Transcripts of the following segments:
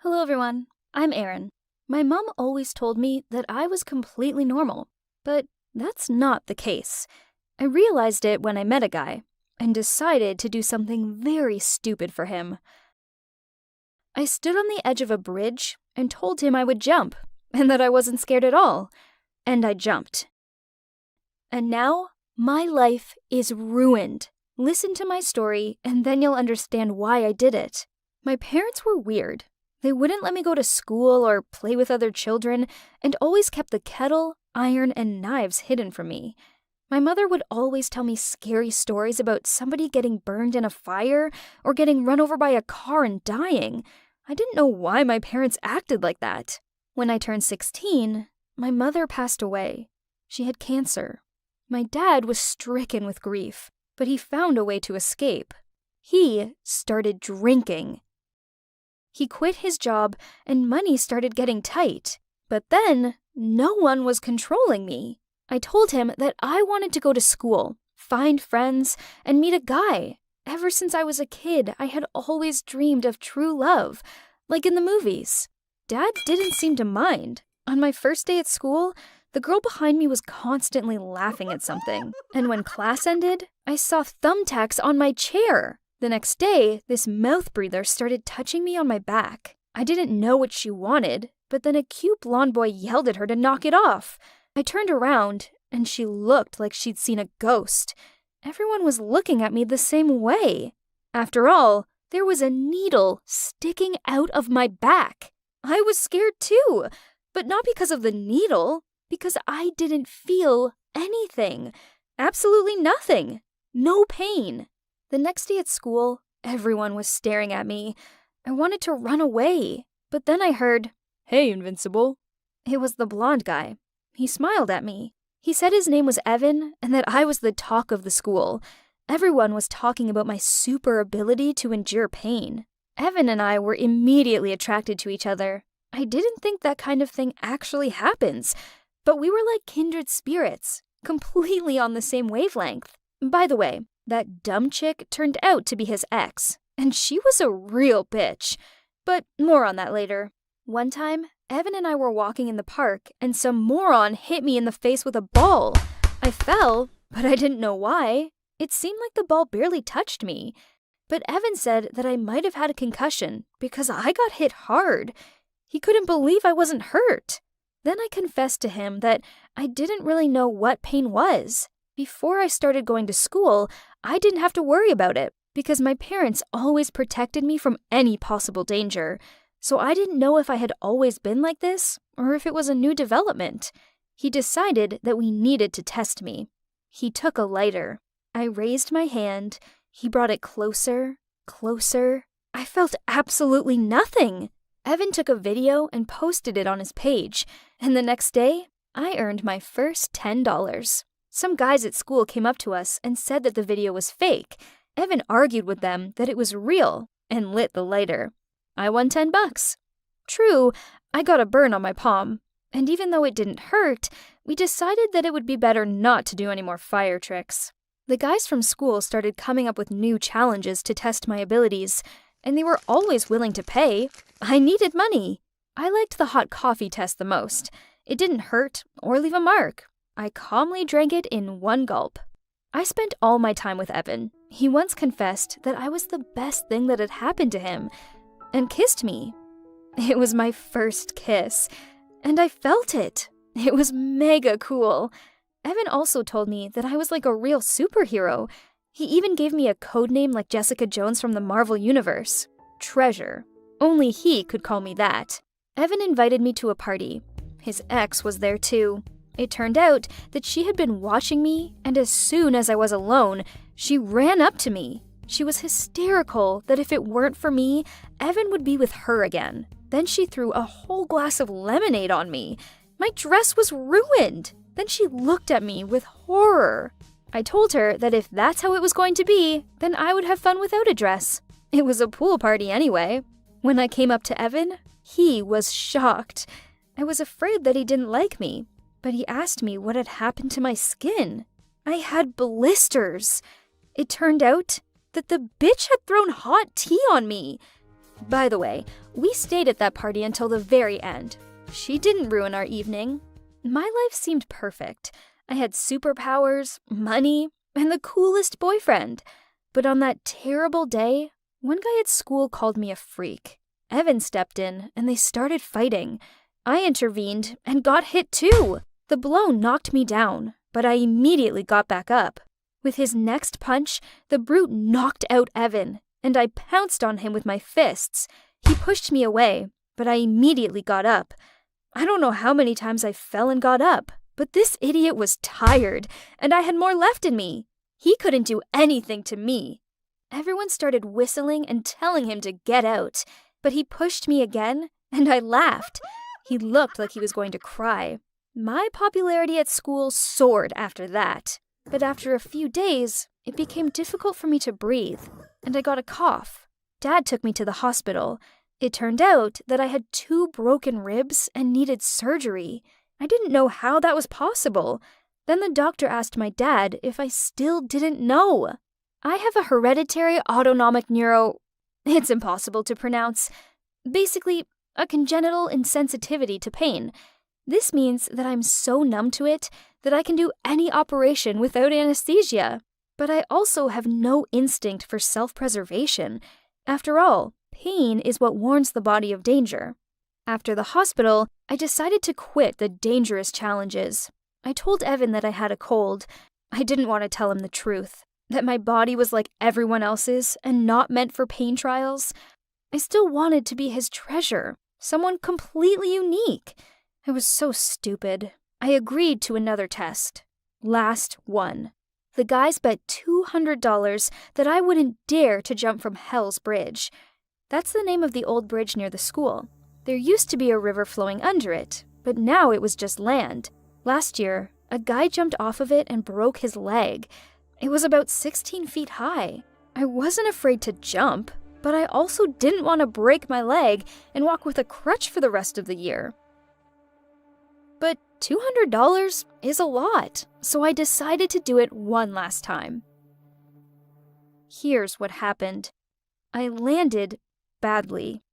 Hello everyone, I'm Erin. My mom always told me that I was completely normal, but that's not the case. I realized it when I met a guy and decided to do something very stupid for him. I stood on the edge of a bridge and told him I would jump and that I wasn't scared at all, and I jumped. And now my life is ruined. Listen to my story and then you'll understand why I did it. My parents were weird. They wouldn't let me go to school or play with other children and always kept the kettle, iron, and knives hidden from me. My mother would always tell me scary stories about somebody getting burned in a fire or getting run over by a car and dying. I didn't know why my parents acted like that. When I turned 16, my mother passed away. She had cancer. My dad was stricken with grief, but he found a way to escape. He started drinking. He quit his job and money started getting tight. But then, no one was controlling me. I told him that I wanted to go to school, find friends, and meet a guy. Ever since I was a kid, I had always dreamed of true love, like in the movies. Dad didn't seem to mind. On my first day at school, the girl behind me was constantly laughing at something. And when class ended, I saw thumbtacks on my chair. The next day, this mouth breather started touching me on my back. I didn't know what she wanted, but then a cute blonde boy yelled at her to knock it off. I turned around, and she looked like she'd seen a ghost. Everyone was looking at me the same way. After all, there was a needle sticking out of my back. I was scared too, but not because of the needle, because I didn't feel anything. Absolutely nothing. No pain. The next day at school, everyone was staring at me. I wanted to run away, but then I heard, "Hey, Invincible." It was the blonde guy. He smiled at me. He said his name was Evan and that I was the talk of the school. Everyone was talking about my super ability to endure pain. Evan and I were immediately attracted to each other. I didn't think that kind of thing actually happens, but we were like kindred spirits, completely on the same wavelength. By the way, that dumb chick turned out to be his ex, and she was a real bitch. But more on that later. One time, Evan and I were walking in the park, and some moron hit me in the face with a ball. I fell, but I didn't know why. It seemed like the ball barely touched me. But Evan said that I might have had a concussion because I got hit hard. He couldn't believe I wasn't hurt. Then I confessed to him that I didn't really know what pain was. Before I started going to school, I didn't have to worry about it because my parents always protected me from any possible danger. So I didn't know if I had always been like this or if it was a new development. He decided that we needed to test me. He took a lighter. I raised my hand. He brought it closer, closer. I felt absolutely nothing. Evan took a video and posted it on his page, and the next day, I earned my first $10. Some guys at school came up to us and said that the video was fake. Evan argued with them that it was real and lit the lighter. I won $10. True, I got a burn on my palm, and even though it didn't hurt, we decided that it would be better not to do any more fire tricks. The guys from school started coming up with new challenges to test my abilities, and they were always willing to pay. I needed money. I liked the hot coffee test the most. It didn't hurt or leave a mark. I calmly drank it in one gulp. I spent all my time with Evan. He once confessed that I was the best thing that had happened to him, and kissed me. It was my first kiss, and I felt it. It was mega cool. Evan also told me that I was like a real superhero. He even gave me a code name like Jessica Jones from the Marvel Universe. Treasure. Only he could call me that. Evan invited me to a party. His ex was there too. It turned out that she had been watching me, and as soon as I was alone, she ran up to me. She was hysterical that if it weren't for me, Evan would be with her again. Then she threw a whole glass of lemonade on me. My dress was ruined. Then she looked at me with horror. I told her that if that's how it was going to be, then I would have fun without a dress. It was a pool party anyway. When I came up to Evan, he was shocked. I was afraid that he didn't like me, but he asked me what had happened to my skin. I had blisters. It turned out that the bitch had thrown hot tea on me. By the way, we stayed at that party until the very end. She didn't ruin our evening. My life seemed perfect. I had superpowers, money, and the coolest boyfriend. But on that terrible day, one guy at school called me a freak. Evan stepped in, and they started fighting. I intervened and got hit too. The blow knocked me down, but I immediately got back up. With his next punch, the brute knocked out Evan, and I pounced on him with my fists. He pushed me away, but I immediately got up. I don't know how many times I fell and got up, but this idiot was tired, and I had more left in me. He couldn't do anything to me. Everyone started whistling and telling him to get out, but he pushed me again, and I laughed. He looked like he was going to cry. My popularity at school soared after that, but after a few days, it became difficult for me to breathe, and I got a cough. Dad took me to the hospital. It turned out that I had 2 broken ribs and needed surgery. I didn't know how that was possible. Then the doctor asked my dad if I still didn't know. I have a hereditary autonomic It's impossible to pronounce. Basically, a congenital insensitivity to pain. This means that I'm so numb to it that I can do any operation without anesthesia. But I also have no instinct for self-preservation. After all, pain is what warns the body of danger. After the hospital, I decided to quit the dangerous challenges. I told Evan that I had a cold. I didn't want to tell him the truth, that my body was like everyone else's and not meant for pain trials. I still wanted to be his treasure, someone completely unique. I was so stupid. I agreed to another test. Last one. The guys bet $200 that I wouldn't dare to jump from Hell's Bridge. That's the name of the old bridge near the school. There used to be a river flowing under it, but now it was just land. Last year, a guy jumped off of it and broke his leg. It was about 16 feet high. I wasn't afraid to jump, but I also didn't want to break my leg and walk with a crutch for the rest of the year. But $200 is a lot, so I decided to do it one last time. Here's what happened. I landed badly,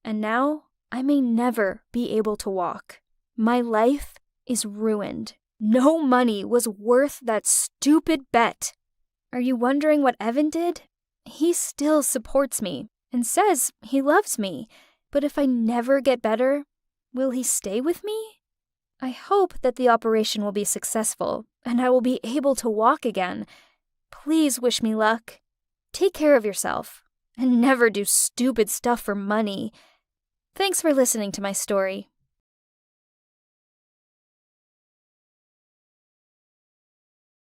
and now I may never be able to walk. My life is ruined. No money was worth that stupid bet. Are you wondering what Evan did? He still supports me and says he loves me, but if I never get better, will he stay with me? I hope that the operation will be successful and I will be able to walk again. Please wish me luck. Take care of yourself and never do stupid stuff for money. Thanks for listening to my story.